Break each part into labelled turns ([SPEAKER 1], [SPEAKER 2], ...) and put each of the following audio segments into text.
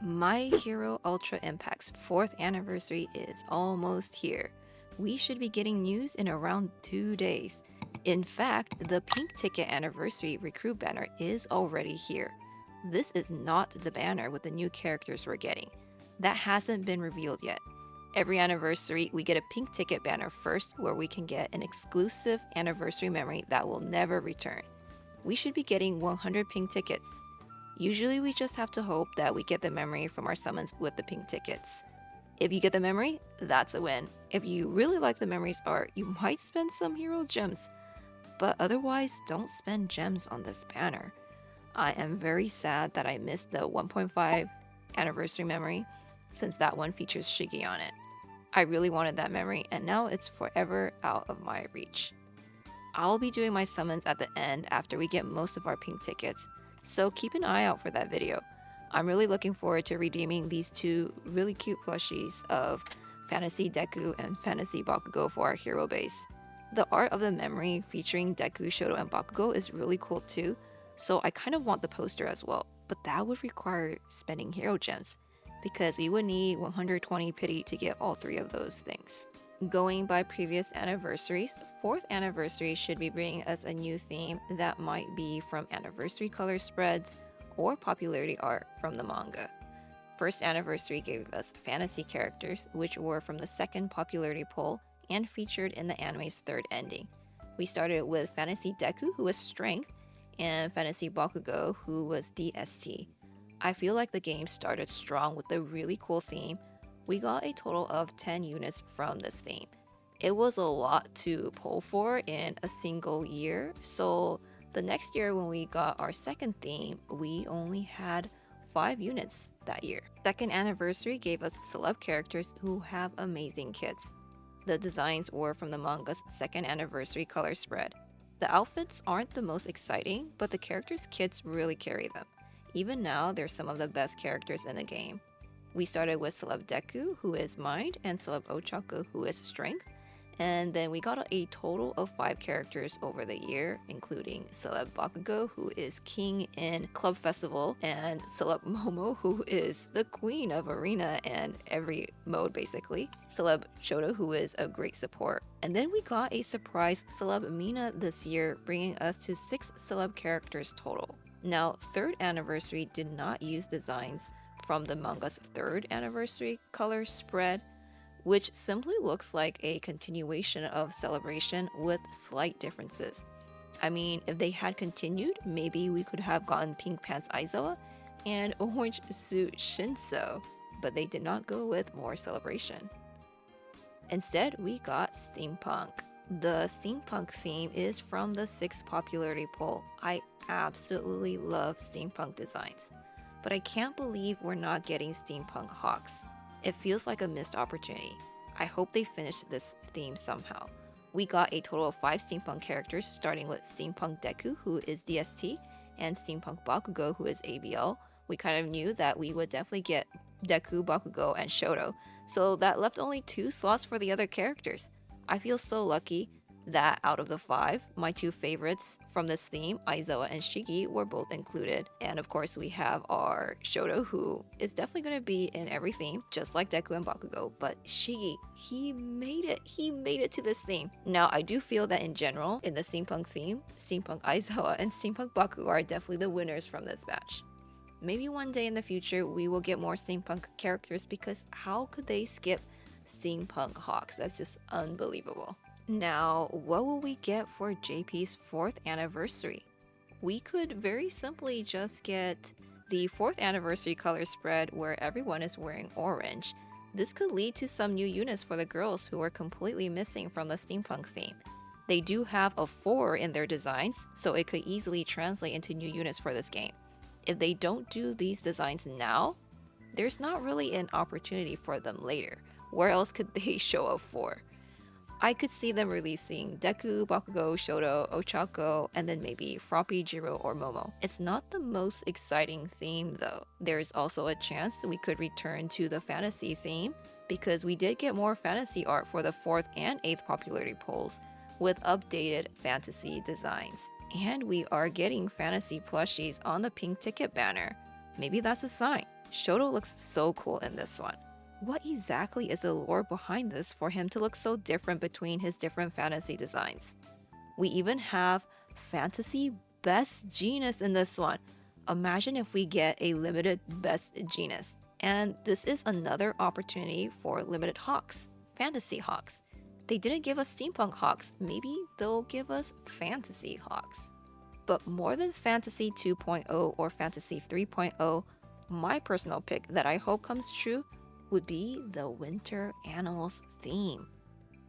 [SPEAKER 1] My Hero Ultra Impact's 4th anniversary is almost here. We should be getting news in around 2 days. In fact, the pink ticket anniversary recruit banner is already here. This is not the banner with the new characters we're getting. That hasn't been revealed yet. Every anniversary, we get a pink ticket banner first where we can get an exclusive anniversary memory that will never return. We should be getting 100 pink tickets. Usually we just have to hope that we get the memory from our summons with the pink tickets. If you get the memory, that's a win. If you really like the memory's art, you might spend some hero gems. But otherwise, don't spend gems on this banner. I am very sad that I missed the 1.5 anniversary memory since that one features Shiggy on it. I really wanted that memory and now it's forever out of my reach. I'll be doing my summons at the end after we get most of our pink tickets, so keep an eye out for that video. I'm really looking forward to redeeming these two really cute plushies of Fantasy Deku and Fantasy Bakugo for our hero base. The art of the memory featuring Deku, Shoto, and Bakugo is really cool too, so I kind of want the poster as well, but that would require spending hero gems, because we would need 120 pity to get all 3 of those things. Going by previous anniversaries, 4th anniversary should be bringing us a new theme that might be from anniversary color spreads or popularity art from the manga. 1st anniversary gave us fantasy characters, which were from the 2nd popularity poll and featured in the anime's 3rd ending. We started with Fantasy Deku, who was Strength, and Fantasy Bakugo, who was DST. I feel like the game started strong with a really cool theme. We got a total of 10 units from this theme. It was a lot to pull for in a single year, so the next year when we got our 2nd theme, we only had 5 units that year. 2nd anniversary gave us Celeb characters who have amazing kits. The designs were from the manga's 2nd anniversary color spread. The outfits aren't the most exciting, but the characters' kits really carry them. Even now, they're some of the best characters in the game. We started with Celeb Deku, who is Mind, and Celeb Ochako, who is Strength. And then we got a total of 5 characters over the year, including Celeb Bakugo, who is King in Club Festival, and Celeb Momo, who is the queen of Arena and every mode basically. Celeb Shoto, who is a great support. And then we got a surprise Celeb Mina this year, bringing us to 6 Celeb characters total. Now, 3rd anniversary did not use designs from the manga's 3rd anniversary color spread, which simply looks like a continuation of Celebration with slight differences. I mean, if they had continued, maybe we could have gotten Pink Pants Aizawa and Orange Suit Shinso, but they did not go with more Celebration. Instead, we got Steampunk. The Steampunk theme is from the 6th popularity poll. I absolutely love Steampunk designs, but I can't believe we're not getting Steampunk Hawks. It feels like a missed opportunity. I hope they finish this theme somehow. We got a total of 5 Steampunk characters, starting with Steampunk Deku, who is DST, and Steampunk Bakugo, who is ABL. We kind of knew that we would definitely get Deku, Bakugo, and Shoto, so that left only 2 slots for the other characters. I feel so lucky that out of the 5, my 2 favorites from this theme, Aizawa and Shiggy, were both included. And of course we have our Shoto, who is definitely going to be in every theme, just like Deku and Bakugo, but Shiggy, he made it to this theme. Now I do feel that in general, in the Steampunk theme, Steampunk Aizawa and Steampunk Bakugo are definitely the winners from this batch. Maybe one day in the future we will get more Steampunk characters, because how could they skip Steampunk Hawks? That's just unbelievable. Now, what will we get for JP's 4th anniversary? We could very simply just get the 4th anniversary color spread where everyone is wearing orange. This could lead to some new units for the girls who are completely missing from the Steampunk theme. They do have a 4 in their designs, so it could easily translate into new units for this game. If they don't do these designs now, there's not really an opportunity for them later. Where else could they show a 4? I could see them releasing Deku, Bakugo, Shoto, Ochako, and then maybe Froppy, Jiro, or Momo. It's not the most exciting theme though. There's also a chance that we could return to the fantasy theme, because we did get more fantasy art for the 4th and 8th popularity polls with updated fantasy designs. And we are getting fantasy plushies on the pink ticket banner. Maybe that's a sign. Shoto looks so cool in this one. What exactly is the lore behind this for him to look so different between his different fantasy designs? We even have fantasy best genus in this one. Imagine if we get a limited best genus. And this is another opportunity for limited hawks, fantasy hawks. They didn't give us steampunk hawks, maybe they'll give us fantasy hawks. But more than Fantasy 2.0 or Fantasy 3.0, my personal pick that I hope comes true would be the Winter Animals theme.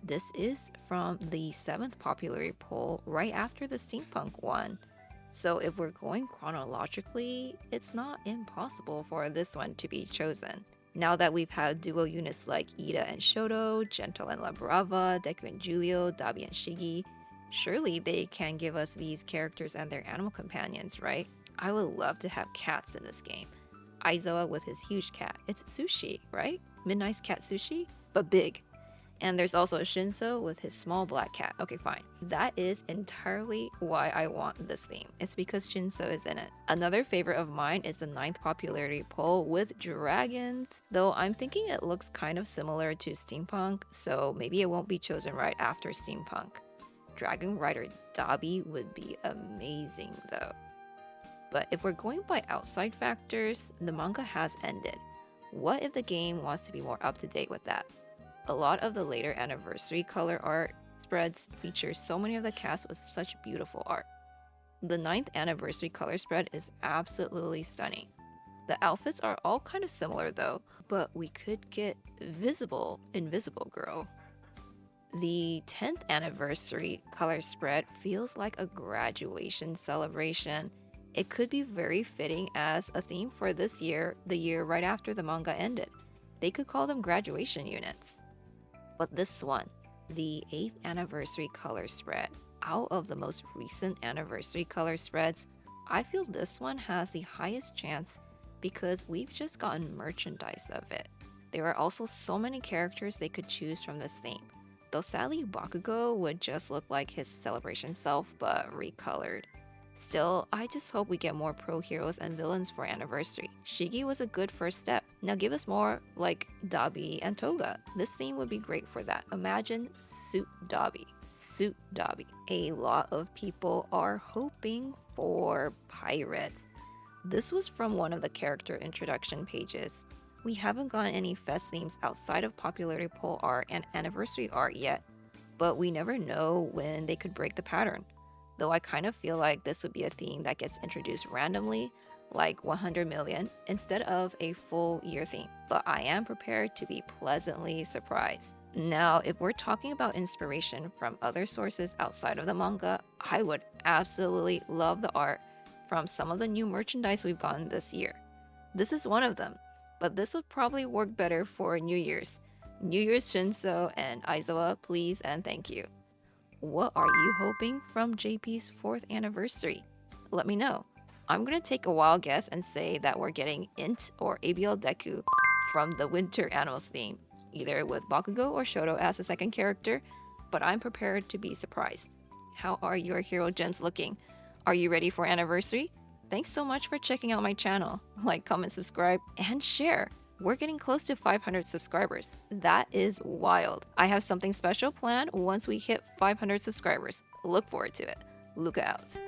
[SPEAKER 1] This is from the 7th popularity poll right after the Steampunk one. So if we're going chronologically, it's not impossible for this one to be chosen. Now that we've had duo units like Ida and Shoto, Gentle and La Brava, Deku and Julio, Dabi and Shigi, surely they can give us these characters and their animal companions, right? I would love to have cats in this game. Aizawa with his huge cat. It's Sushi, right? Midnight's cat Sushi, but big. And there's also Shinso with his small black cat. Okay, fine. That is entirely why I want this theme. It's because Shinso is in it. Another favorite of mine is the 9th popularity poll with dragons. Though I'm thinking it looks kind of similar to Steampunk, so maybe it won't be chosen right after Steampunk. Dragon Rider Dabi would be amazing though. But if we're going by outside factors, the manga has ended. What if the game wants to be more up to date with that? A lot of the later anniversary color art spreads feature so many of the cast with such beautiful art. The 9th anniversary color spread is absolutely stunning. The outfits are all kind of similar though, but we could get Invisible Girl. The 10th anniversary color spread feels like a graduation celebration. It could be very fitting as a theme for this year, the year right after the manga ended. They could call them graduation units. But this one, the 8th anniversary color spread, out of the most recent anniversary color spreads, I feel this one has the highest chance because we've just gotten merchandise of it. There are also so many characters they could choose from this theme. Though sadly Bakugo would just look like his celebration self but recolored. Still, I just hope we get more pro heroes and villains for anniversary. Shigi was a good first step. Now give us more like Dabi and Toga. This theme would be great for that. Imagine Suit Dabi. Suit Dabi. A lot of people are hoping for pirates. This was from one of the character introduction pages. We haven't gotten any fest themes outside of popularity poll art and anniversary art yet, but we never know when they could break the pattern. Though I kind of feel like this would be a theme that gets introduced randomly, like 100 million, instead of a full year theme. But I am prepared to be pleasantly surprised. Now, if we're talking about inspiration from other sources outside of the manga, I would absolutely love the art from some of the new merchandise we've gotten this year. This is one of them, but this would probably work better for New Year's. New Year's Shinso and Aizawa, please and thank you. What are you hoping from JP's 4th anniversary? Let me know. I'm gonna take a wild guess and say that we're getting Int or ABL Deku from the Winter Animals theme, either with Bakugo or Shoto as a second character, but I'm prepared to be surprised. How are your hero gems looking? Are you ready for anniversary? Thanks so much for checking out my channel. Like, comment, subscribe, and share. We're getting close to 500 subscribers. That is wild. I have something special planned once we hit 500 subscribers. Look forward to it. Luca out.